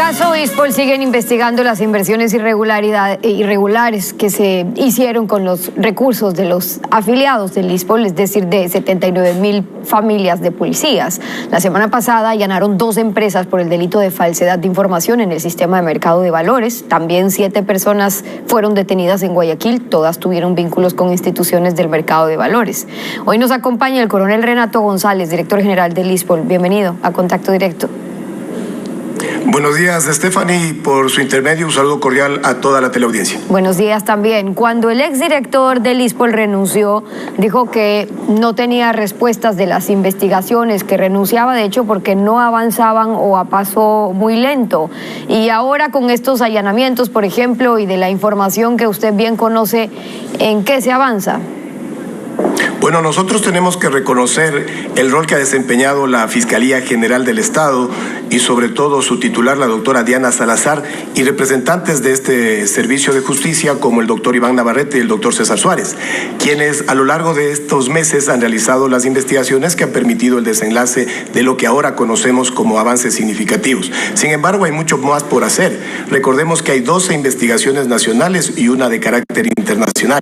caso ISPOL siguen investigando las inversiones irregulares que se hicieron con los recursos de los afiliados del ISPOL, es decir, de 79,000 familias de policías. La semana pasada allanaron 2 empresas por el delito de falsedad de información en el sistema de mercado de valores. También 7 personas fueron detenidas en Guayaquil, todas tuvieron vínculos con instituciones del mercado de valores. Hoy nos acompaña el coronel Renato González, director general del ISPOL. Bienvenido a Contacto Directo. Buenos días, Stephanie. Por su intermedio, un saludo cordial a toda la teleaudiencia. Buenos días también. Cuando el exdirector del ISPOL renunció, dijo que no tenía respuestas de las investigaciones, que renunciaba de hecho porque no avanzaban o a paso muy lento. Y ahora con estos allanamientos, por ejemplo, y de la información que usted bien conoce, ¿en qué se avanza? Bueno, nosotros tenemos que reconocer el rol que ha desempeñado la Fiscalía General del Estado y sobre todo su titular, la doctora Diana Salazar, y representantes de este servicio de justicia como el doctor Iván Navarrete y el doctor César Suárez, quienes a lo largo de estos meses han realizado las investigaciones que han permitido el desenlace de lo que ahora conocemos como avances significativos. Sin embargo, hay mucho más por hacer. Recordemos que hay 12 investigaciones nacionales y una de carácter internacional.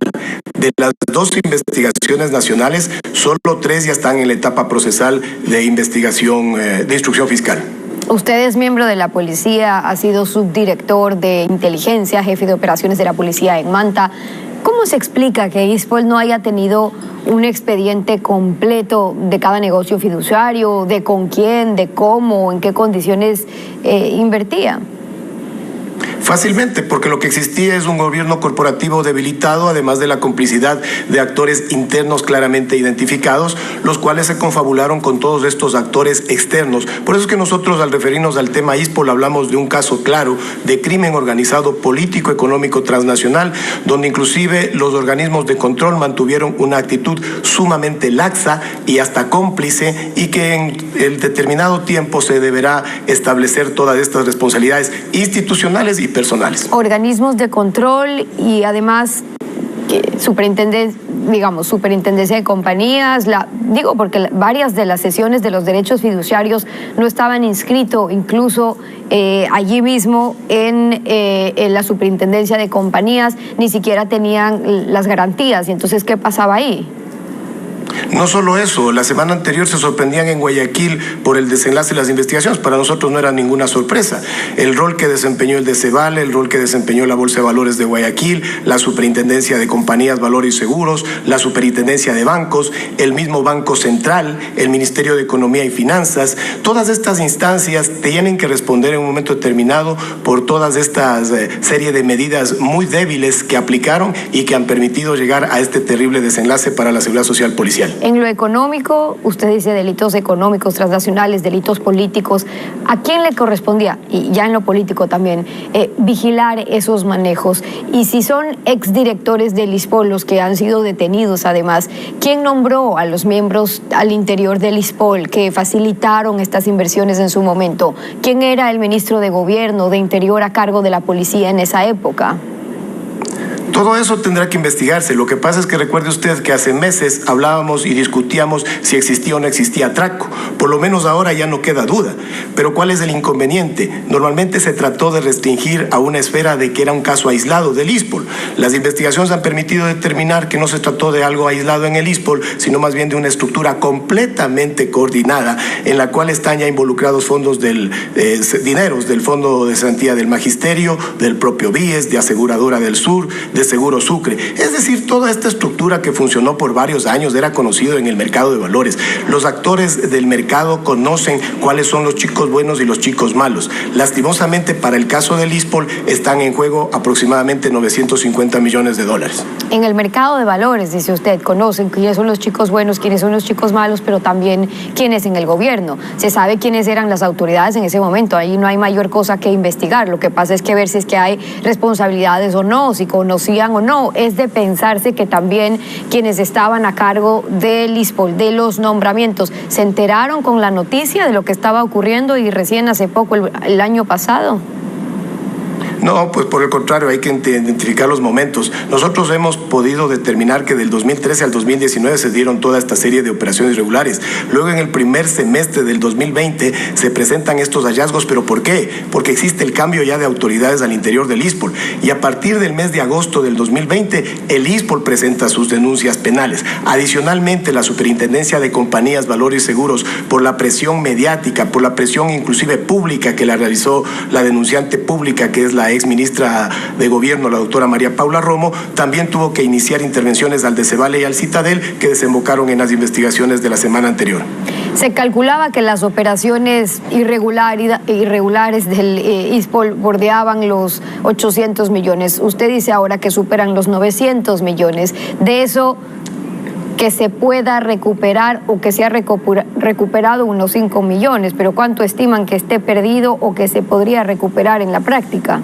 De las 12 investigaciones nacionales, solo 3 ya están en la etapa procesal de investigación, de instrucción fiscal. Usted es miembro de la policía, ha sido subdirector de inteligencia, jefe de operaciones de la policía en Manta. ¿Cómo se explica que ISPOL no haya tenido un expediente completo de cada negocio fiduciario, de con quién, de cómo, en qué condiciones invertía? Fácilmente, porque lo que existía es un gobierno corporativo debilitado, además de la complicidad de actores internos claramente identificados, los cuales se confabularon con todos estos actores externos. Por eso es que nosotros, al referirnos al tema ISPOL, hablamos de un caso claro de crimen organizado político, económico, transnacional, donde inclusive los organismos de control mantuvieron una actitud sumamente laxa y hasta cómplice, y que en el determinado tiempo se deberá establecer todas estas responsabilidades institucionales y personales. Organismos de control y además superintendencia de compañías, porque varias de las sesiones de los derechos fiduciarios no estaban inscritos, incluso allí mismo en la superintendencia de compañías ni siquiera tenían las garantías. Y entonces, ¿qué pasaba ahí? No solo eso, la semana anterior se sorprendían en Guayaquil por el desenlace de las investigaciones. Para nosotros no era ninguna sorpresa. El rol que desempeñó el DCVAL, el rol que desempeñó la Bolsa de Valores de Guayaquil, la Superintendencia de Compañías, Valores y Seguros, la Superintendencia de Bancos, el mismo Banco Central, el Ministerio de Economía y Finanzas, todas estas instancias tienen que responder en un momento determinado por todas estas serie de medidas muy débiles que aplicaron y que han permitido llegar a este terrible desenlace para la seguridad social policial. En lo económico, usted dice delitos económicos, transnacionales, delitos políticos. ¿A quién le correspondía, y ya en lo político también, vigilar esos manejos? Y si son exdirectores del ISPOL los que han sido detenidos, además, ¿quién nombró a los miembros al interior del ISPOL que facilitaron estas inversiones en su momento? ¿Quién era el ministro de Gobierno, de Interior a cargo de la policía en esa época? Todo eso tendrá que investigarse. Lo que pasa es que recuerde usted que hace meses hablábamos y discutíamos si existía o no existía atraco. Por lo menos ahora ya no queda duda. Pero ¿cuál es el inconveniente? Normalmente se trató de restringir a una esfera de que era un caso aislado del ISPOL. Las investigaciones han permitido determinar que no se trató de algo aislado en el ISPOL, sino más bien de una estructura completamente coordinada en la cual están ya involucrados fondos dineros del Fondo de Cesantía del Magisterio, del propio BIES, de Aseguradora del Sur, de Seguro Sucre. Es decir, toda esta estructura que funcionó por varios años era conocido en el mercado de valores. Los actores del mercado conocen cuáles son los chicos buenos y los chicos malos. Lastimosamente, para el caso del ISPOL están en juego aproximadamente 950 millones de dólares. En el mercado de valores, dice usted, conocen quiénes son los chicos buenos, quiénes son los chicos malos, pero también quiénes en el gobierno. Se sabe quiénes eran las autoridades en ese momento. Ahí no hay mayor cosa que investigar. Lo que pasa es que ver si es que hay responsabilidades o no, si conocían o no. Es de pensarse que también quienes estaban a cargo del ISPOL, de los nombramientos, se enteraron con la noticia de lo que estaba ocurriendo y recién hace poco, el año pasado. No, pues por el contrario, hay que identificar los momentos. Nosotros hemos podido determinar que del 2013 al 2019 se dieron toda esta serie de operaciones irregulares. Luego en el primer semestre del 2020 se presentan estos hallazgos, ¿pero por qué? Porque existe el cambio ya de autoridades al interior del ISPOL y a partir del mes de agosto del 2020 el ISPOL presenta sus denuncias penales. Adicionalmente, la Superintendencia de Compañías, Valores y Seguros, por la presión mediática, por la presión inclusive pública que la realizó la denunciante pública, que es la ex ministra de Gobierno, la doctora María Paula Romo, también tuvo que iniciar intervenciones al Decebale y al Citadel, que desembocaron en las investigaciones de la semana anterior. Se calculaba que las operaciones irregulares del ISPOL bordeaban los 800 millones. Usted dice ahora que superan los 900 millones. De eso, que se pueda recuperar o que se ha recuperado unos 5 millones, pero ¿cuánto estiman que esté perdido o que se podría recuperar en la práctica?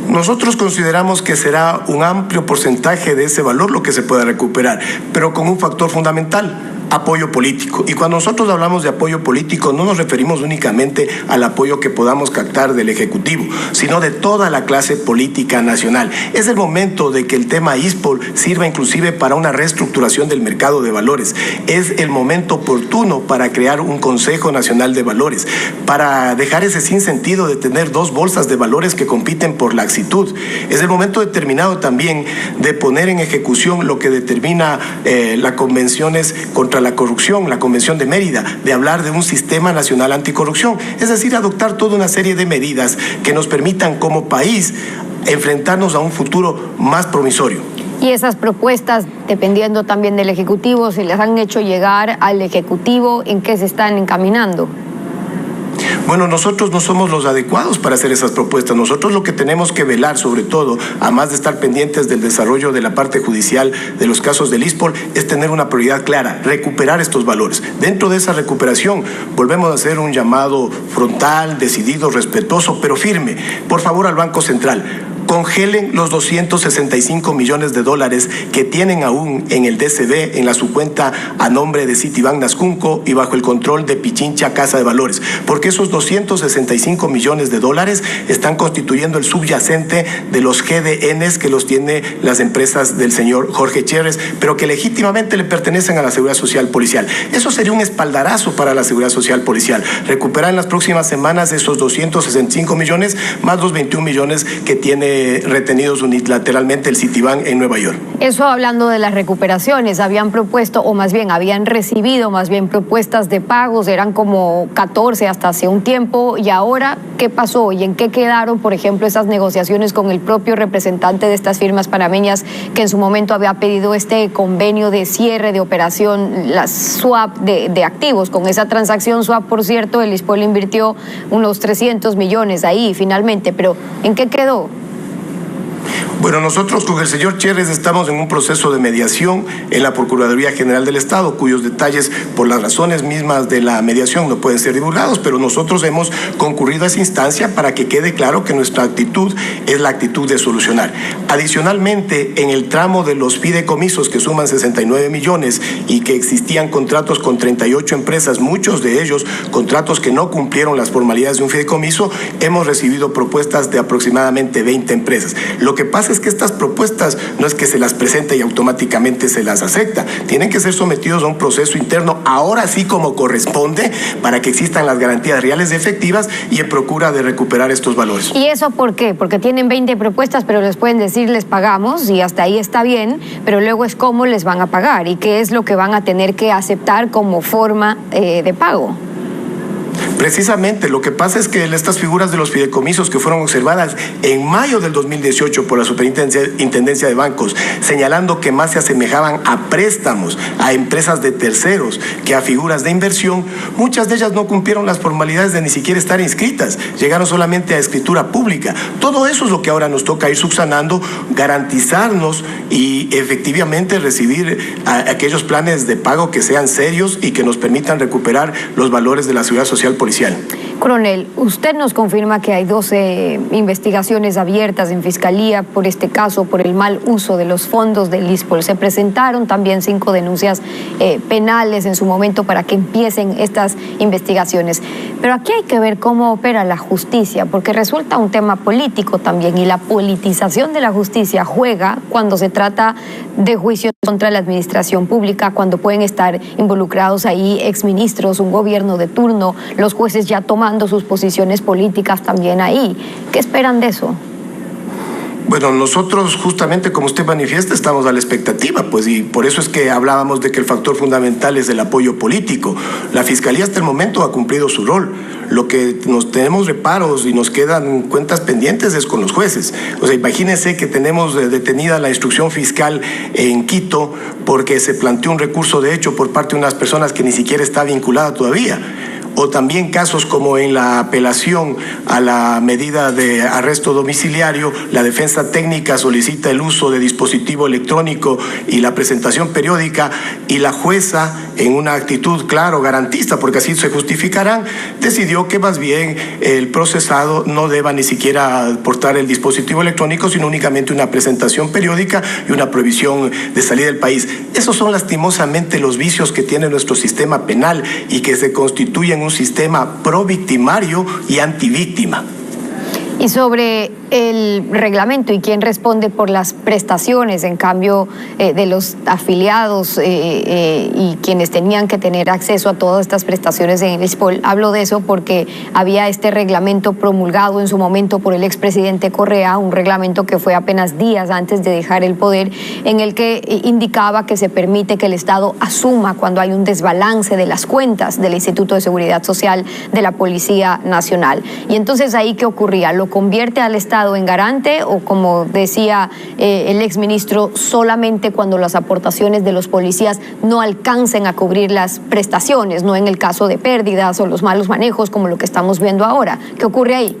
Nosotros consideramos que será un amplio porcentaje de ese valor lo que se pueda recuperar, pero con un factor fundamental: apoyo político. Y cuando nosotros hablamos de apoyo político no nos referimos únicamente al apoyo que podamos captar del Ejecutivo, sino de toda la clase política nacional. Es el momento de que el tema ISPOL sirva inclusive para una reestructuración del mercado de valores. Es el momento oportuno para crear un Consejo Nacional de Valores, para dejar ese sinsentido de tener dos bolsas de valores que compiten por la laxitud. Es el momento determinado también de poner en ejecución lo que determina las convenciones contra la corrupción, la Convención de Mérida, de hablar de un sistema nacional anticorrupción, es decir, adoptar toda una serie de medidas que nos permitan como país enfrentarnos a un futuro más promisorio. Y esas propuestas, dependiendo también del Ejecutivo, ¿se les han hecho llegar al Ejecutivo? ¿En qué se están encaminando? Bueno, nosotros no somos los adecuados para hacer esas propuestas. Nosotros lo que tenemos que velar, sobre todo, además de estar pendientes del desarrollo de la parte judicial de los casos del ISPOL, es tener una prioridad clara: recuperar estos valores. Dentro de esa recuperación, volvemos a hacer un llamado frontal, decidido, respetuoso, pero firme. Por favor, al Banco Central: congelen los 265 millones de dólares que tienen aún en el DCB, en la subcuenta a nombre de Citibank Nascunco y bajo el control de Pichincha Casa de Valores, porque esos 265 millones de dólares están constituyendo el subyacente de los GDNs que los tiene las empresas del señor Jorge Chérez, pero que legítimamente le pertenecen a la Seguridad Social Policial. Eso sería un espaldarazo para la Seguridad Social Policial: recuperar en las próximas semanas esos 265 millones más los 21 millones que tiene retenidos unilateralmente el Citibank en Nueva York. Eso hablando de las recuperaciones, habían propuesto, o más bien habían recibido propuestas de pagos, eran como 14 hasta hace un tiempo, y ahora, ¿qué pasó? ¿Y en qué quedaron, por ejemplo, esas negociaciones con el propio representante de estas firmas panameñas que en su momento había pedido este convenio de cierre de operación, la swap de activos? Con esa transacción swap, por cierto, el ISPOL invirtió unos 300 millones ahí finalmente, pero ¿en qué quedó? Bueno, nosotros con el señor Chérez estamos en un proceso de mediación en la Procuraduría General del Estado, cuyos detalles, por las razones mismas de la mediación, no pueden ser divulgados, pero nosotros hemos concurrido a esa instancia para que quede claro que nuestra actitud es la actitud de solucionar. Adicionalmente, en el tramo de los fideicomisos, que suman 69 millones y que existían contratos con 38 empresas, muchos de ellos contratos que no cumplieron las formalidades de un fideicomiso, hemos recibido propuestas de aproximadamente 20 empresas. Lo que pasa es que estas propuestas no es que se las presente y automáticamente se las acepta. Tienen que ser sometidos a un proceso interno, ahora sí como corresponde, para que existan las garantías reales y efectivas y en procura de recuperar estos valores. ¿Y eso por qué? Porque tienen 20 propuestas, pero les pueden decir les pagamos y hasta ahí está bien, pero luego es cómo les van a pagar y qué es lo que van a tener que aceptar como forma de pago. Precisamente, lo que pasa es que estas figuras de los fideicomisos que fueron observadas en mayo del 2018 por la Superintendencia de Bancos, señalando que más se asemejaban a préstamos a empresas de terceros que a figuras de inversión, muchas de ellas no cumplieron las formalidades de ni siquiera estar inscritas, llegaron solamente a escritura pública. Todo eso es lo que ahora nos toca ir subsanando, garantizarnos y efectivamente recibir aquellos planes de pago que sean serios y que nos permitan recuperar los valores de la Seguridad Social Policial policial. Coronel, usted nos confirma que hay 12 investigaciones abiertas en Fiscalía por este caso, por el mal uso de los fondos del ISPOL. Se presentaron también 5 denuncias penales en su momento para que empiecen estas investigaciones. Pero aquí hay que ver cómo opera la justicia, porque resulta un tema político también, y la politización de la justicia juega cuando se trata de juicios contra la administración pública, cuando pueden estar involucrados ahí exministros, un gobierno de turno, los jueces ya toman sus posiciones políticas también ahí. ¿Qué esperan de eso? Bueno, nosotros justamente como usted manifiesta estamos a la expectativa, pues, y por eso es que hablábamos de que el factor fundamental es el apoyo político. La Fiscalía hasta el momento ha cumplido su rol. Lo que nos tenemos reparos y nos quedan cuentas pendientes es con los jueces. O sea, imagínense que tenemos detenida la instrucción fiscal en Quito porque se planteó un recurso de hecho por parte de unas personas que ni siquiera está vinculada todavía. O también casos como en la apelación a la medida de arresto domiciliario, la defensa técnica solicita el uso de dispositivo electrónico y la presentación periódica, y la jueza, en una actitud, claro, garantista, porque así se justificarán, decidió que más bien el procesado no deba ni siquiera portar el dispositivo electrónico, sino únicamente una presentación periódica y una prohibición de salir del país. Esos son lastimosamente los vicios que tiene nuestro sistema penal y que se constituyen un sistema pro-victimario y antivíctima. Y sobre el reglamento y quién responde por las prestaciones en cambio de los afiliados y quienes tenían que tener acceso a todas estas prestaciones en el ISPOL. Hablo de eso porque había este reglamento promulgado en su momento por el expresidente Correa, un reglamento que fue apenas días antes de dejar el poder, en el que indicaba que se permite que el Estado asuma cuando hay un desbalance de las cuentas del Instituto de Seguridad Social de la Policía Nacional. Y entonces ahí, ¿qué ocurría? ¿Lo convierte al Estado en garante o, como decía el exministro, solamente cuando las aportaciones de los policías no alcancen a cubrir las prestaciones, no en el caso de pérdidas o los malos manejos como lo que estamos viendo ahora? ¿Qué ocurre ahí?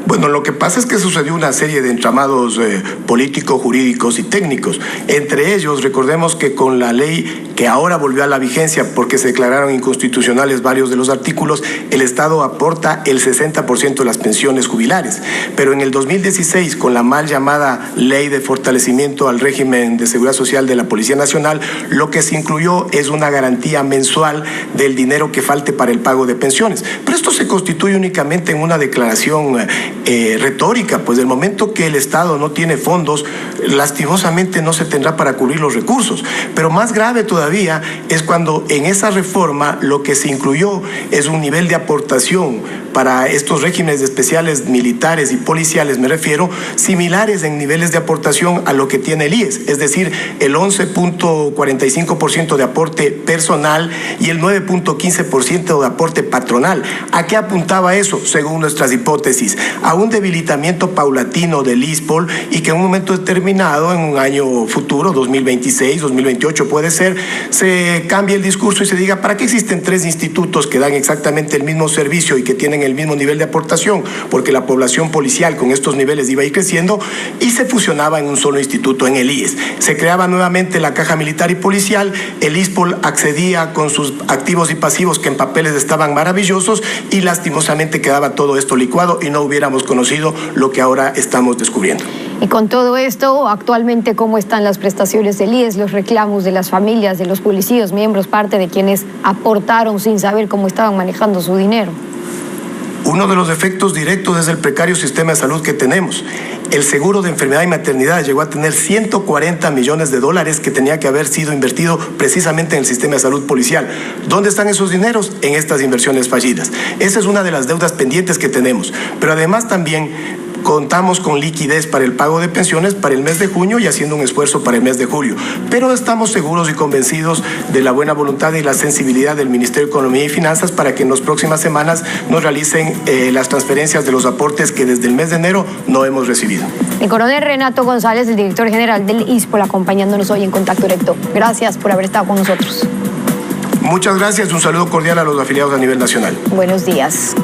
Bueno, lo que pasa es que sucedió una serie de entramados políticos, jurídicos y técnicos. Entre ellos, recordemos que con la ley que ahora volvió a la vigencia porque se declararon inconstitucionales varios de los artículos, el Estado aporta el 60% de las pensiones jubilares. Pero en el 2016, con la mal llamada Ley de Fortalecimiento al Régimen de Seguridad Social de la Policía Nacional, lo que se incluyó es una garantía mensual del dinero que falte para el pago de pensiones. Pero esto se constituye únicamente en una declaración retórica, pues del momento que el Estado no tiene fondos, lastimosamente no se tendrá para cubrir los recursos. Pero más grave todavía es cuando en esa reforma lo que se incluyó es un nivel de aportación para estos regímenes especiales militares y policiales, me refiero, similares en niveles de aportación a lo que tiene el IES, es decir, el 11.45% de aporte personal y el 9.15% de aporte patronal. ¿A qué apuntaba eso? Según nuestras hipótesis, a un debilitamiento paulatino del ISPOL y que en un momento determinado, en un año futuro, 2026, 2028 puede ser, se cambie el discurso y se diga, ¿para qué existen 3 institutos que dan exactamente el mismo servicio y que tienen el mismo nivel de aportación? Porque la población policial con estos niveles iba a ir creciendo y se fusionaba en un solo instituto, en el IES. Se creaba nuevamente la Caja Militar y Policial, el ISPOL accedía con sus activos y pasivos que en papeles estaban maravillosos y lastimosamente quedaba todo esto licuado y no hubiéramos conocido lo que ahora estamos descubriendo. Y con todo esto, actualmente, ¿cómo están las prestaciones del IES, los reclamos de las familias, de los policías, miembros, parte de quienes aportaron sin saber cómo estaban manejando su dinero? Uno de los efectos directos es el precario sistema de salud que tenemos. El seguro de enfermedad y maternidad llegó a tener 140 millones de dólares que tenía que haber sido invertido precisamente en el sistema de salud policial. ¿Dónde están esos dineros? En estas inversiones fallidas. Esa es una de las deudas pendientes que tenemos. Pero además también contamos con liquidez para el pago de pensiones para el mes de junio y haciendo un esfuerzo para el mes de julio. Pero estamos seguros y convencidos de la buena voluntad y la sensibilidad del Ministerio de Economía y Finanzas para que en las próximas semanas nos realicen las transferencias de los aportes que desde el mes de enero no hemos recibido. El coronel Renato González, el director general del ISPOL, acompañándonos hoy en Contacto Directo. Gracias por haber estado con nosotros. Muchas gracias. Un saludo cordial a los afiliados a nivel nacional. Buenos días.